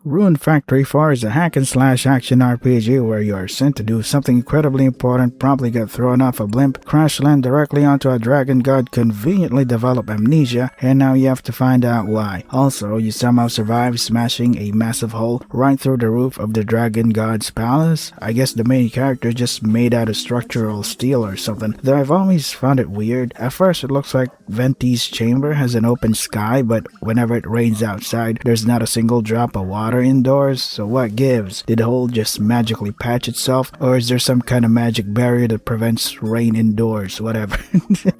Rune Factory 4 is a hack-and-slash action RPG where you are sent to do something incredibly important, promptly get thrown off a blimp, crash land directly onto a dragon god, conveniently develop amnesia, and now you have to find out why. Also, you somehow survive smashing a massive hole right through the roof of the dragon god's palace. I guess the main character just made out of structural steel or something, though I've always found it weird. At first it looks like Venti's chamber has an open sky, but whenever it rains outside, there's not a single drop of water indoors, so what gives? Did the hole just magically patch itself, or is there some kind of magic barrier that prevents rain indoors? Whatever.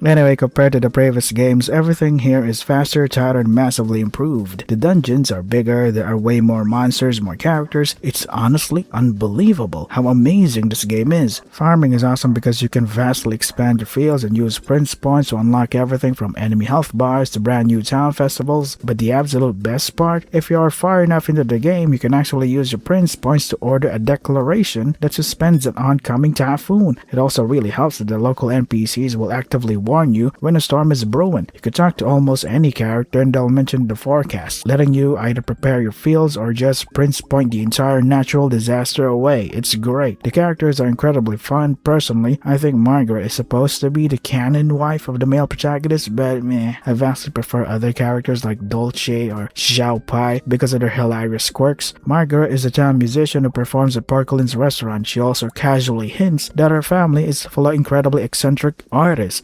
Anyway, compared to the previous games, everything here is faster, tighter, and massively improved. The dungeons are bigger, there are way more monsters, more characters. It's honestly unbelievable how amazing this game is. Farming is awesome because you can vastly expand your fields and use prince points to unlock everything from enemy health bars to brand new town festivals, but the absolute best part, if you are far enough into the game, you can actually use your prince points to order a declaration that suspends an oncoming typhoon. It also really helps that the local NPCs will actively warn you when a storm is brewing. You can talk to almost any character and they'll mention the forecast, letting you either prepare your fields or just prince point the entire natural disaster away. It's great. The characters are incredibly fun. Personally, I think Margaret is supposed to be the canon wife of the male protagonist, but meh, I vastly prefer other characters like Dolce or Xiao Pai because of their hilarious quirks. Margaret is a town musician who performs at Parkolin's restaurant. She also casually hints that her family is full of incredibly eccentric artists.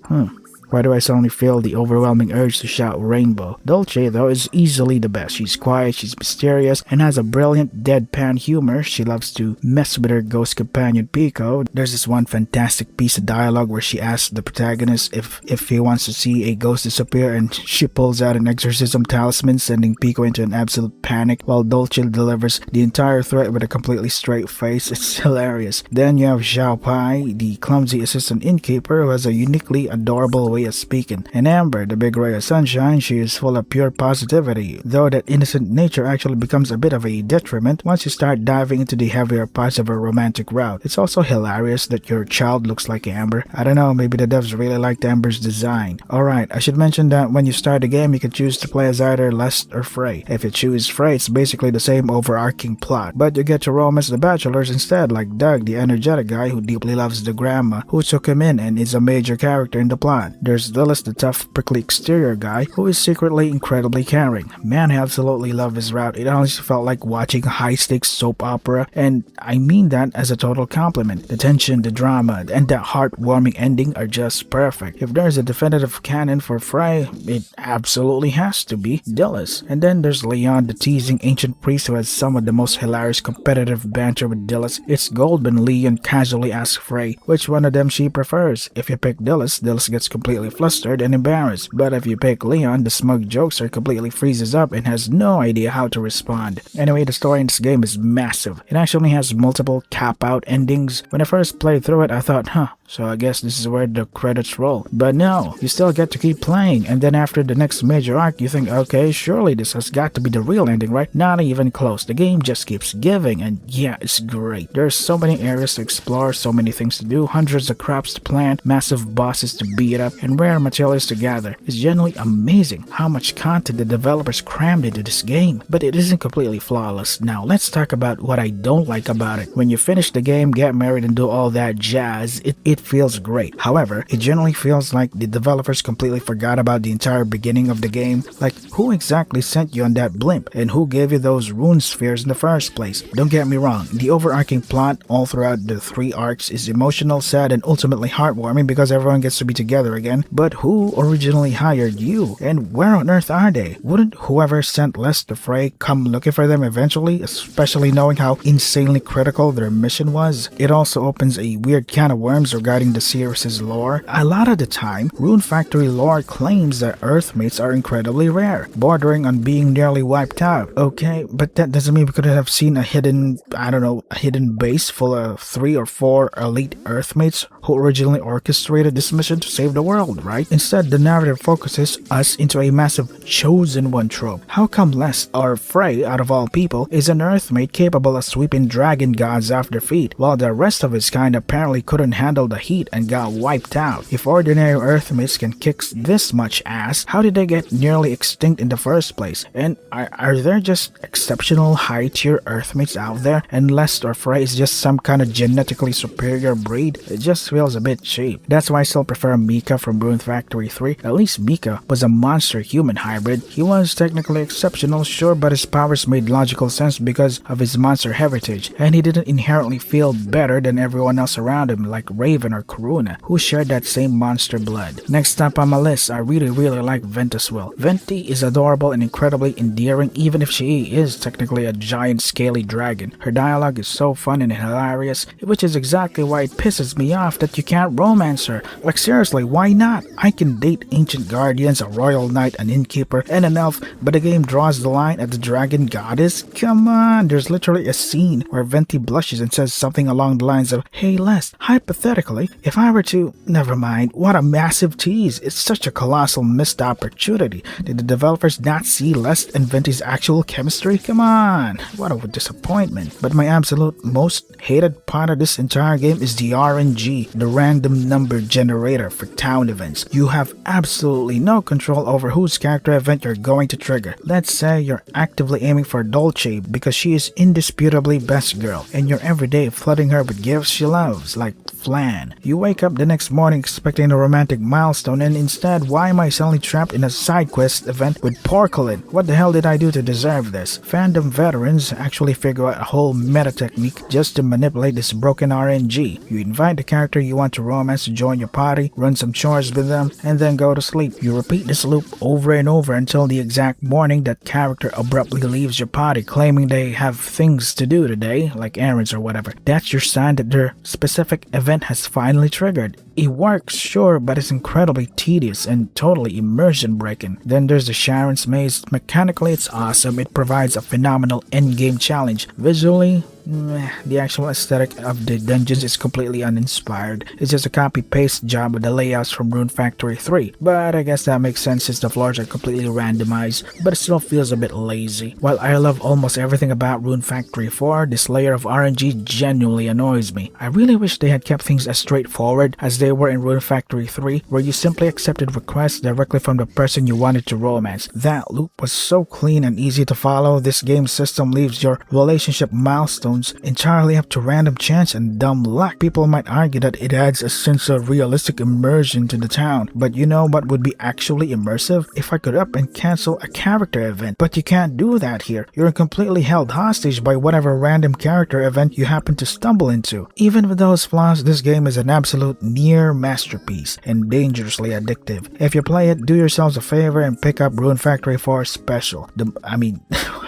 Why do I suddenly feel the overwhelming urge to shout rainbow? Dolce, though, is easily the best. She's quiet, she's mysterious, and has a brilliant deadpan humor. She loves to mess with her ghost companion Pico. There's this one fantastic piece of dialogue where she asks the protagonist if he wants to see a ghost disappear, and she pulls out an exorcism talisman, sending Pico into an absolute panic, while Dolce delivers the entire threat with a completely straight face. It's hilarious. Then you have Xiao Pai, the clumsy assistant innkeeper who has a uniquely adorable way of speaking. And Amber, the big ray of sunshine, she is full of pure positivity, though that innocent nature actually becomes a bit of a detriment once you start diving into the heavier parts of her romantic route. It's also hilarious that your child looks like Amber. I don't know, maybe the devs really liked Amber's design. Alright, I should mention that when you start the game, you can choose to play as either Lest or Frey. If you choose Frey, it's basically the same overarching plot, but you get to romance the bachelors instead, like Doug, the energetic guy who deeply loves the grandma who took him in and is a major character in the plot. There's Lilith, the tough, prickly exterior guy who is secretly incredibly caring. Man, I absolutely love his route. It honestly felt like watching a high-stakes soap opera, and I mean that as a total compliment. The tension, the drama, and that heartwarming ending are just perfect. If there's a definitive canon for Frey, it absolutely has to be Dillis. And then there's Leon, the teasing ancient priest who has some of the most hilarious competitive banter with Dillis. It's gold when Leon casually asks Frey which one of them she prefers. If you pick Dillis, Dillis gets completely flustered and embarrassed, but if you pick Leon, the smug jokester completely freezes up and has no idea how to respond. Anyway, the story in this game is massive. It actually has multiple cap-out endings. When I first played through it, I thought, so I guess this is where the credits roll. But no, you still get to keep playing, and then after the next major arc, you think, okay, surely this has got to be the real ending, right? Not even close. The game just keeps giving, and yeah, it's great. There's so many areas to explore, so many things to do, hundreds of crops to plant, massive bosses to beat up, and rare materials to gather. It's genuinely amazing how much content the developers crammed into this game, but it isn't completely flawless. Now, let's talk about what I don't like about it. When you finish the game, get married, and do all that jazz, it feels great. However, it generally feels like the developers completely forgot about the entire beginning of the game. Like, who exactly sent you on that blimp, and who gave you those rune spheres in the first place? Don't get me wrong, the overarching plot all throughout the 3 arcs is emotional, sad, and ultimately heartwarming because everyone gets to be together again, but who originally hired you? And where on earth are they? Wouldn't whoever sent Lester Frey come looking for them eventually, especially knowing how insanely critical their mission was? It also opens a weird can of worms regarding the series' lore. A lot of the time, Rune Factory lore claims that Earthmates are incredibly rare, bordering on being nearly wiped out. Okay, but that doesn't mean we couldn't have seen a hidden, a hidden base full of 3 or 4 elite Earthmates who originally orchestrated this mission to save the world. world, right? Instead, the narrative focuses us into a massive chosen one trope. How come Les, or Frey out of all people, is an earthmate capable of sweeping dragon gods off their feet, while the rest of his kind apparently couldn't handle the heat and got wiped out? If ordinary earthmates can kick this much ass, how did they get nearly extinct in the first place? And are there just exceptional high-tier earthmates out there, and Les or Frey is just some kind of genetically superior breed? It just feels a bit cheap. That's why I still prefer Mika from Rune Factory 3. At least Mika was a monster-human hybrid. He was technically exceptional, sure, but his powers made logical sense because of his monster heritage, and he didn't inherently feel better than everyone else around him like Raven or Rune, who shared that same monster blood. Next up on my list, I really like Venti as well. Venti is adorable and incredibly endearing even if she is technically a giant scaly dragon. Her dialogue is so fun and hilarious, which is exactly why it pisses me off that you can't romance her. Like seriously, why not? I can date ancient guardians, a royal knight, an innkeeper, and an elf, but the game draws the line at the dragon goddess? Come on, there's literally a scene where Venti blushes and says something along the lines of, "Hey Les, hypothetically, if I were to..." Never mind, what a massive tease. It's such a colossal missed opportunity. Did the developers not see Les and Venti's actual chemistry? Come on, what a disappointment. But my absolute most hated part of this entire game is the RNG, the random number generator for town events. You have absolutely no control over whose character event you're going to trigger. Let's say you're actively aiming for Dolce because she is indisputably best girl, and you're every day flooding her with gifts she loves, like flan. You wake up the next morning expecting a romantic milestone, and instead, why am I suddenly trapped in a side quest event with Porcelain? What the hell did I do to deserve this? Fandom veterans actually figure out a whole meta technique just to manipulate this broken RNG. You invite the character you want to romance to join your party, run some chores with them, and then go to sleep. You repeat this loop over and over until the exact morning that character abruptly leaves your party claiming they have things to do today, like errands or whatever. That's your sign that their specific event has finally triggered. It works, sure, but it's incredibly tedious and totally immersion breaking. Then there's the Sharon's Maze. Mechanically, it's awesome. It provides a phenomenal endgame challenge. Visually, the actual aesthetic of the dungeons is completely uninspired. It's just a copy-paste job of the layouts from Rune Factory 3. But I guess that makes sense since the floors are completely randomized, but it still feels a bit lazy. While I love almost everything about Rune Factory 4, this layer of RNG genuinely annoys me. I really wish they had kept things as straightforward as they were in Rune Factory 3, where you simply accepted requests directly from the person you wanted to romance. That loop was so clean and easy to follow. This game system leaves your relationship milestones entirely up to random chance and dumb luck. People might argue that it adds a sense of realistic immersion to the town, but you know what would be actually immersive? If I could up and cancel a character event. But you can't do that here. You're completely held hostage by whatever random character event you happen to stumble into. Even with those flaws, this game is an absolute near masterpiece and dangerously addictive. If you play it, do yourselves a favor and pick up Rune Factory 4 Special.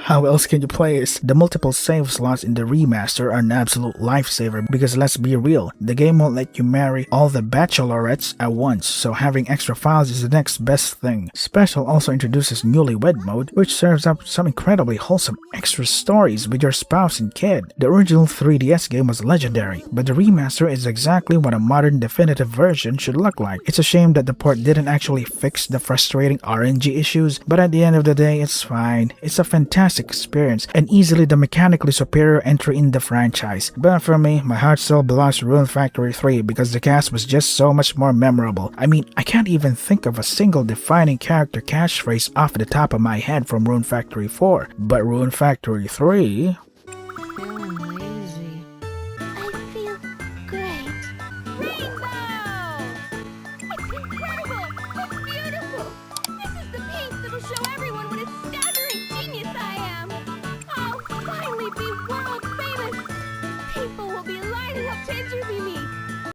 How else can you play it? The multiple save slots in the remaster are an absolute lifesaver because let's be real, the game won't let you marry all the bachelorettes at once, so having extra files is the next best thing. Special also introduces newlywed mode, which serves up some incredibly wholesome extra stories with your spouse and kid. The original 3DS game was legendary, but the remaster is exactly what a modern definitive version should look like. It's a shame that the port didn't actually fix the frustrating RNG issues, but at the end of the day, it's fine. It's a fantastic experience and easily the mechanically superior entry in the franchise. But for me, my heart still belongs to Rune Factory 3 because the cast was just so much more memorable. I mean, I can't even think of a single defining character catchphrase off the top of my head from Rune Factory 4, but Rune Factory 3...